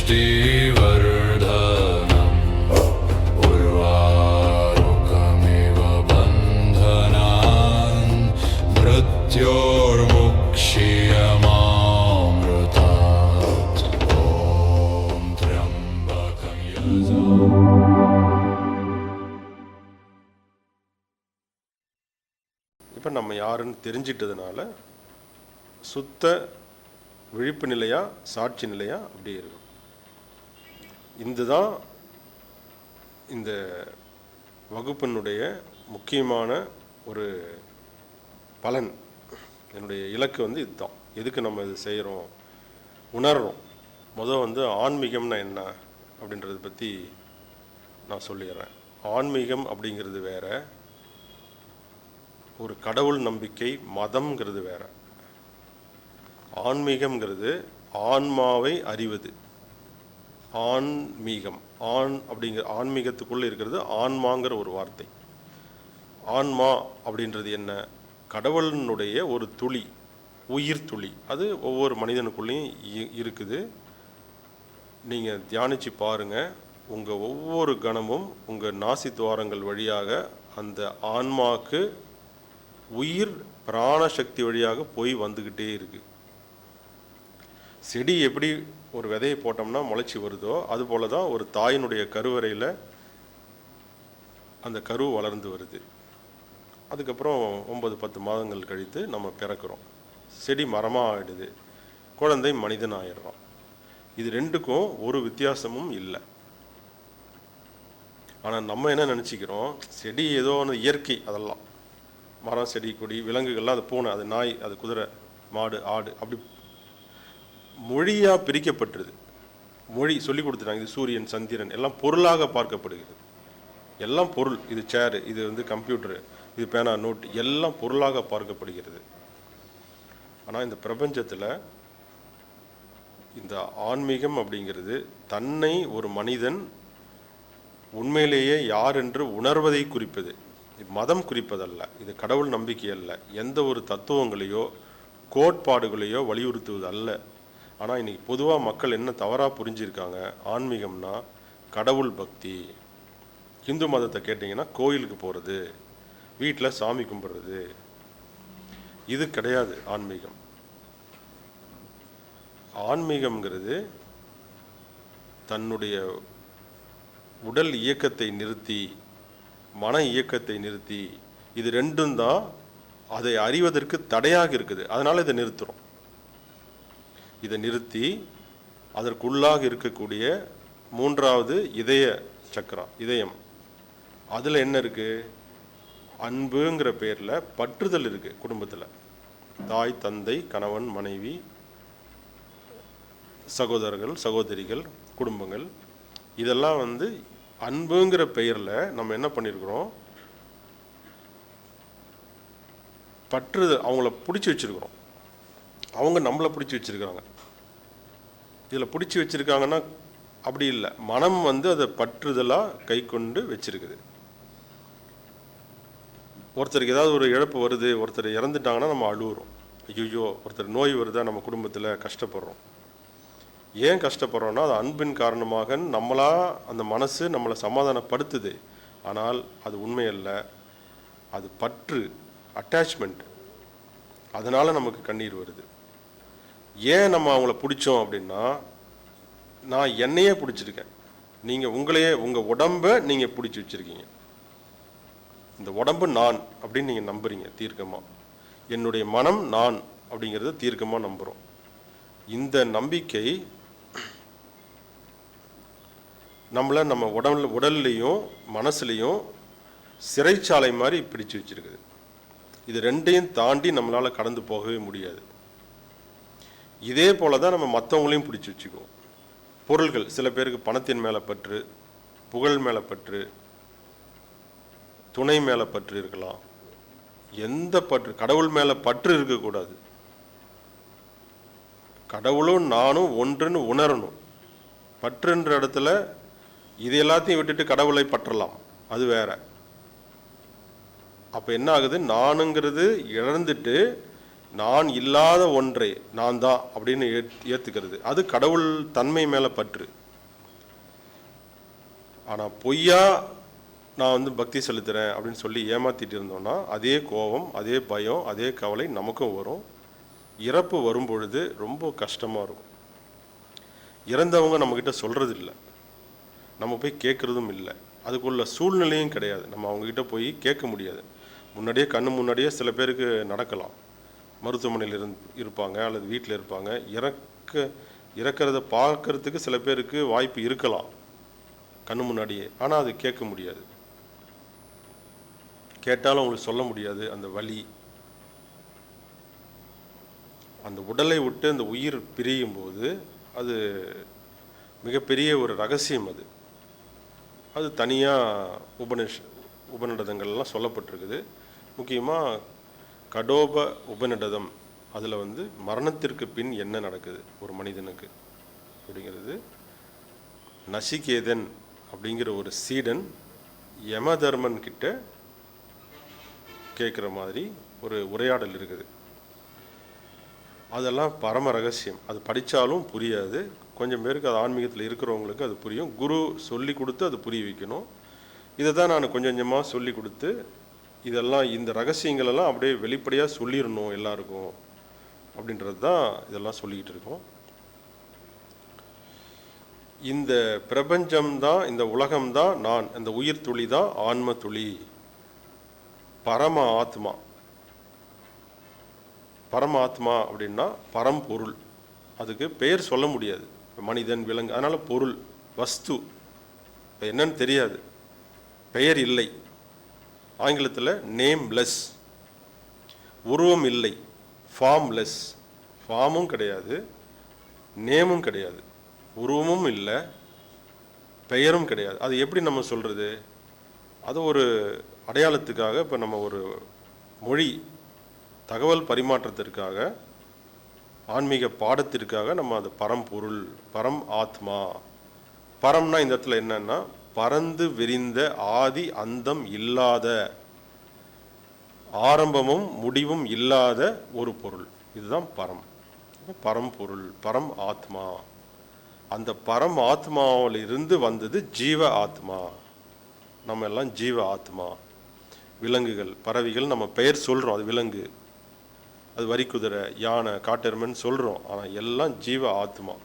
पुष्टिवर्धनम् उर्वारुकमिव बन्धनान् मृत्योर्मुक्षीयमामृतात् ॐ त्र्यम्बकं यजामहे। இப்போ நம்ம யாருன்னு தெரிஞ்சிட்டதுனால சுத்த விழிப்பு நிலையா சாட்சி நிலையா அப்படியே இருக்கும். இதுதான் இந்த வகுப்பினுடைய முக்கியமான ஒரு பலன். என்னுடைய இலக்கு இதுதான். எதுக்கு நம்ம இது செய்கிறோம், உணர்றோம். முதல் ஆன்மீகம்னா என்ன அப்படின்றத பற்றி நான் சொல்லிடுறேன். ஆன்மீகம் அப்படிங்கிறது வேற, ஒரு கடவுள் நம்பிக்கை மதம்ங்கிறது வேற. ஆன்மீகம்ங்கிறது ஆன்மாவை அறிவது. ஆன்மீகம் அப்படிங்கிற ஆன்மீகத்துக்குள்ளே இருக்கிறது ஆன்மாங்கிற ஒரு வார்த்தை. ஆன்மா அப்படின்றது என்ன? கடவுளினுடைய ஒரு துளி, உயிர் துளி. அது ஒவ்வொரு மனிதனுக்குள்ளேயும் இருக்குது. நீங்கள் தியானித்து பாருங்கள். உங்கள் ஒவ்வொரு கணமும் உங்கள் நாசி துவாரங்கள் வழியாக அந்த ஆன்மாவுக்கு உயிர் பிராண சக்தி வழியாக போய் வந்துக்கிட்டே இருக்கு. செடி எப்படி ஒரு விதையை போட்டோம்னா முளைச்சி வருதோ அதுபோல தான் ஒரு தாயினுடைய கருவறையில் அந்த கரு வளர்ந்து வருது. அதுக்கப்புறம் 9-10 மாதங்கள் கழித்து நம்ம பிறக்கிறோம். செடி மரமாக ஆகிடுது, குழந்தை மனிதன் ஆயிடுறான். இது ரெண்டுக்கும் ஒரு வித்தியாசமும் இல்லை. ஆனால் நம்ம என்ன நினச்சிக்கிறோம், செடி ஏதோ ஒன்று இயற்கை, அதெல்லாம் மரம் செடி கொடி விலங்குகள்லாம், அது பூனை, அது நாய், அது குதிரை, மாடு, ஆடு, அப்படி மொழியாக பிரிக்கப்பட்டுருது. மொழி சொல்லி கொடுத்துட்டாங்க. இது சூரியன் சந்திரன் எல்லாம் பொருளாக பார்க்கப்படுகிறது. எல்லாம் பொருள். இது சேரு, இது கம்ப்யூட்டரு, இது பேனா நோட், எல்லாம் பொருளாக பார்க்கப்படுகிறது. ஆனால் இந்த பிரபஞ்சத்தில் இந்த ஆன்மீகம் அப்படிங்கிறது தன்னை ஒரு மனிதன் உண்மையிலேயே யார் என்று உணர்வதை குறிப்பது. இது மதம் குறிப்பதல்ல, இது கடவுள் நம்பிக்கை அல்ல, எந்த ஒரு தத்துவங்களையோ கோட்பாடுகளையோ வலியுறுத்துவது அல்ல. ஆனால் இன்றைக்கி பொதுவாக மக்கள் என்ன தவறாக புரிஞ்சிருக்காங்க, ஆன்மீகம்னா கடவுள் பக்தி. ஹிந்து மதத்தை கேட்டிங்கன்னா கோயிலுக்கு போகிறது, வீட்டில் சாமி கும்பிட்றது. இது கிடையாது ஆன்மீகம். ஆன்மீகம்ங்கிறது தன்னுடைய உடல் இயக்கத்தை நிறுத்தி, மன இயக்கத்தை நிறுத்தி, இது ரெண்டும் தான் அதை அறிவதற்கு தடையாக இருக்குது. அதனால் இதை நிறுத்துகிறோம். இதை நிறுத்தி அதற்குள்ளாக இருக்கக்கூடிய 3வது இதய சக்கரம், இதயம், அதில் என்ன இருக்குது? அன்புங்கிற பேரில் பற்றுதல் இருக்குது. குடும்பத்தில் தாய் தந்தை கணவன் மனைவி சகோதரர்கள் சகோதரிகள் குடும்பங்கள், இதெல்லாம் அன்புங்கிற பெயரில் நம்ம என்ன பண்ணியிருக்கிறோம், பற்றுதல், அவங்கள பிடிச்சி வச்சுருக்கிறோம். அவங்க நம்மளை பிடிச்சி வச்சுருக்காங்க. இதில் பிடிச்சி வச்சுருக்காங்கன்னா அப்படி இல்லை, மனம் அதை பற்றுதலாக கை கொண்டு வச்சுருக்குது. ஒருத்தருக்கு ஏதாவது ஒரு இழப்பு வருது, ஒருத்தர் இறந்துட்டாங்கன்னா நம்ம அழுகுறோம். ஐயோ, ஒருத்தர் நோய் வருதா, நம்ம குடும்பத்தில் கஷ்டப்படுறோம். ஏன் கஷ்டப்படுறோன்னா அது அன்பின் காரணமாக நம்மளா அந்த மனசு நம்மளை சமாதானப்படுத்துது. ஆனால் அது உண்மையல்ல, அது பற்று, அட்டாச்மெண்ட். அதனால் நமக்கு கண்ணீர் வருது. ஏன் நம்ம அவங்கள பிடிச்சோம் அப்படின்னா, நான் என்னையே பிடிச்சிருக்கேன், நீங்கள் உங்களையே, உங்கள் உடம்பை நீங்கள் பிடிச்சி வச்சுருக்கீங்க. இந்த உடம்பு நான் அப்படின்னு நீங்கள் நம்புறீங்க தீர்க்கமாக. என்னுடைய மனம் நான் அப்படிங்கிறத தீர்க்கமாக நம்புகிறோம். இந்த நம்பிக்கை நம்மளை நம்ம உடல்லையும் மனசுலையும் சிறைச்சாலை மாதிரி பிடிச்சு வச்சுருக்குது. இது ரெண்டையும் தாண்டி நம்மளால் கடந்து போகவே முடியாது. இதே போல் தான் நம்ம மற்றவங்களையும் பிடிச்சி வச்சுக்குவோம். பொருள்கள், சில பேருக்கு பணத்தின் மேலே பற்று, புகழ் மேலே பற்று, துணை மேலே பற்று இருக்கலாம். எந்த பற்று, கடவுள் மேலே பற்று இருக்கக்கூடாது. கடவுளும் நானும் ஒன்றுன்னு உணரணும். பற்றுன்ற இடத்துல இது எல்லாத்தையும் விட்டுட்டு கடவுளை பற்றலாம், அது வேற. அப்போ என்ன ஆகுது, நானுங்கிறது இழந்துட்டு நான் இல்லாத ஒன்றை நான் தான் அப்படின்னு ஏற்றுக்கிறது. அது கடவுள் தன்மை மேலே பற்று. ஆனால் பொய்யா நான் வந்து பக்தி செலுத்துகிறேன் அப்படின்னு சொல்லி ஏமாற்றிட்டு இருந்தோம்னா அதே கோபம், அதே பயம், அதே கவலை நமக்கும் வரும். இறப்பு வரும் பொழுது ரொம்ப கஷ்டமாக இருக்கும். இறந்தவங்க நம்மக்கிட்ட சொல்கிறது இல்லை, நம்ம போய் கேட்குறதும் இல்லை, அதுக்குள்ள சூழ்நிலையும் கிடையாது. நம்ம அவங்கக்கிட்ட போய் கேட்க முடியாது. முன்னாடியே கண்ணு முன்னாடியே சில பேருக்கு நடக்கலாம், மருத்துவமனையில் இருப்பாங்க அல்லது வீட்டில் இருப்பாங்க. இறக்கிறத பார்க்கறதுக்கு சில பேருக்கு வாய்ப்பு இருக்கலாம் கண்ணு முன்னாடியே, ஆனால் அது கேட்க முடியாது. கேட்டாலும் அவங்களுக்கு சொல்ல முடியாது அந்த வலி. அந்த உடலை விட்டு அந்த உயிர் பிரியும் போது அது மிகப்பெரிய ஒரு ரகசியம். அது தனியாக உபநிடதங்கள்லாம் சொல்லப்பட்டிருக்குது. முக்கியமாக கடோப உபநிடதம், அதில் வந்து மரணத்திற்கு பின் என்ன நடக்குது ஒரு மனிதனுக்கு அப்படிங்கிறது நசிகேதன் அப்படிங்கிற ஒரு சீடன் யமதர்மன் கிட்ட கேட்குற மாதிரி ஒரு உரையாடல் இருக்குது. அதெல்லாம் பரம ரகசியம். அது படித்தாலும் புரியாது. கொஞ்சம் பேருக்கு அது ஆன்மீகத்தில் இருக்கிறவங்களுக்கு அது புரியும். குரு சொல்லி கொடுத்து அது புரிய வைக்கணும். இதை தான் நான் கொஞ்சம் கொஞ்சமாக சொல்லி கொடுத்து இதெல்லாம் இந்த ரகசியங்களெல்லாம் அப்படியே வெளிப்படையாக சொல்லிடணும் எல்லாருக்கும் அப்படின்றது தான் இதெல்லாம் சொல்லிக்கிட்டு இருக்கோம். இந்த பிரபஞ்சம்தான், இந்த உலகம்தான் நான், இந்த உயிர் துளி தான் ஆன்ம துளி, பரம ஆத்மா. பரம ஆத்மா அப்படின்னா பரம்பொருள். அதுக்கு பெயர் சொல்ல முடியாது, மனிதன், விலங்கு, அதனால் பொருள், வஸ்து. இப்போ என்னன்னு தெரியாது, பெயர் இல்லை. ஆங்கிலத்தில் நேம்லெஸ், உருவம் இல்லை, ஃபார்ம்லெஸ். ஃபார்மும் கிடையாது, நேமும் கிடையாது, உருவமும் இல்லை, பெயரும் கிடையாது. அது எப்படி நம்ம சொல்கிறது? அது ஒரு அடையாளத்துக்காக, இப்போ நம்ம ஒரு மொழி தகவல் பரிமாற்றத்திற்காக, ஆன்மீக பாடத்திற்காக நம்ம அது பரம்பொருள், பரம் ஆத்மா. பரம்னா இந்த இடத்துல என்னன்னா பரந்து விரிந்த, ஆதி அந்தம் இல்லாத, ஆரம்பமும் முடிவும் இல்லாத ஒரு பொருள். இதுதான் பரம், பரம்பொருள், பரம் ஆத்மா. அந்த பரம் ஆத்மாவில் இருந்து வந்தது ஜீவ ஆத்மா. நம்ம எல்லாம் ஜீவ ஆத்மா. விலங்குகள், பறவைகள் நம்ம பெயர் சொல்கிறோம், அது விலங்கு, அது வரிக்குதிரை, யானை, காட்டெருமைன்னு சொல்கிறோம், ஆனால் எல்லாம் ஜீவ ஆத்மா.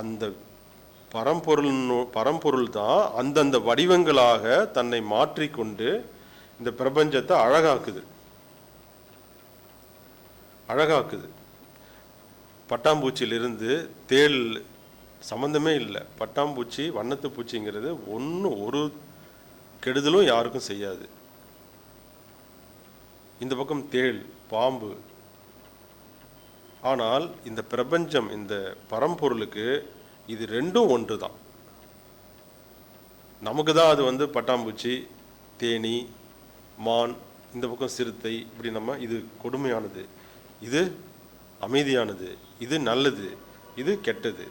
அந்த பரம்பொருள் தான் அந்தந்த வடிவங்களாக தன்னை மாற்றிக்கொண்டு இந்த பிரபஞ்சத்தை அழகாக்குது. பட்டாம்பூச்சியிலிருந்து தேள் சம்மந்தமே இல்லை. பட்டாம்பூச்சி, வண்ணத்து பூச்சிங்கிறது ஒரு கெடுதலும் யாருக்கும் செய்யாது. இந்த பக்கம் தேள், பாம்பு. ஆனால் இந்த பிரபஞ்சம், இந்த பரம்பொருளுக்கு இது ரெண்டும் ஒன்று தான். நமக்கு தான் அது வந்து பட்டாம்பூச்சி, தேனி, மான், இந்த பக்கம் சிறுத்தை, இப்படி நம்ம இது கொடுமையானது, இது அமைதியானது, இது நல்லது, இது கெட்டது.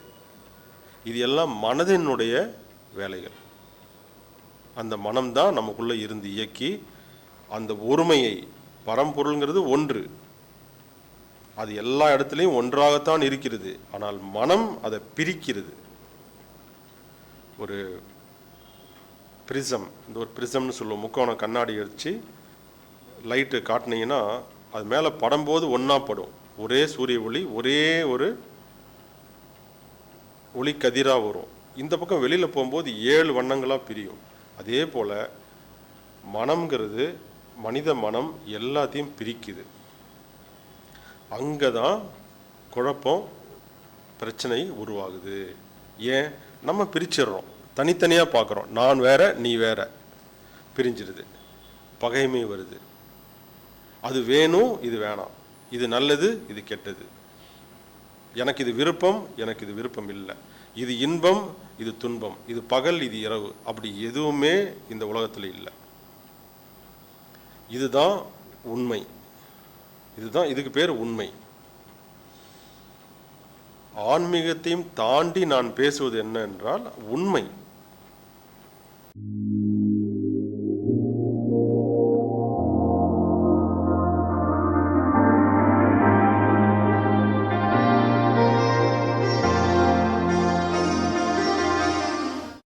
இது எல்லாம் மனதினுடைய வேலைகள். அந்த மனம்தான் நமக்குள்ளே இருந்து இயக்கி அந்த ஒருமையை, பரம்பொருள்ங்கிறது ஒன்று, அது எல்லா இடத்துலையும் ஒன்றாகத்தான் இருக்கிறது. ஆனால் மனம் அதை பிரிக்கிறது. ஒரு பிரிசம், இந்த ஒரு பிரிசம்னு சொல்லுவோம், முக்கோண கண்ணாடி வச்சு லைட்டு காட்டினீங்கன்னா அது மேலே படும்போது ஒன்றா படும். ஒரே சூரிய ஒளி, ஒரே ஒரு ஒளி கதிராக வரும். இந்த பக்கம் வெளியில் போகும்போது 7 வண்ணங்களாக பிரியும். அதே போல் மனம்ங்கிறது, மனித மனம் எல்லாத்தையும் பிரிக்குது. அங்கே தான் குழப்பம், பிரச்சனை உருவாகுது. ஏன்? நம்ம பிரிச்சிடுறோம், தனித்தனியாக பார்க்குறோம். நான் வேற, நீ வேற, பிரிஞ்சிடுது, பகைமை வருது. அது வேணும், இது வேணாம், இது நல்லது, இது கெட்டது, எனக்கு இது விருப்பம், எனக்கு இது விருப்பம் இல்லை, இது இன்பம், இது துன்பம், இது பகல், இது இரவு, அப்படி எதுவுமே இந்த உலகத்தில் இல்லை. இதுதான் உண்மை. இதுக்கு பேர் உண்மை. ஆன்மீகத்தையும் தாண்டி நான் பேசுவது என்ன என்றால் உண்மை.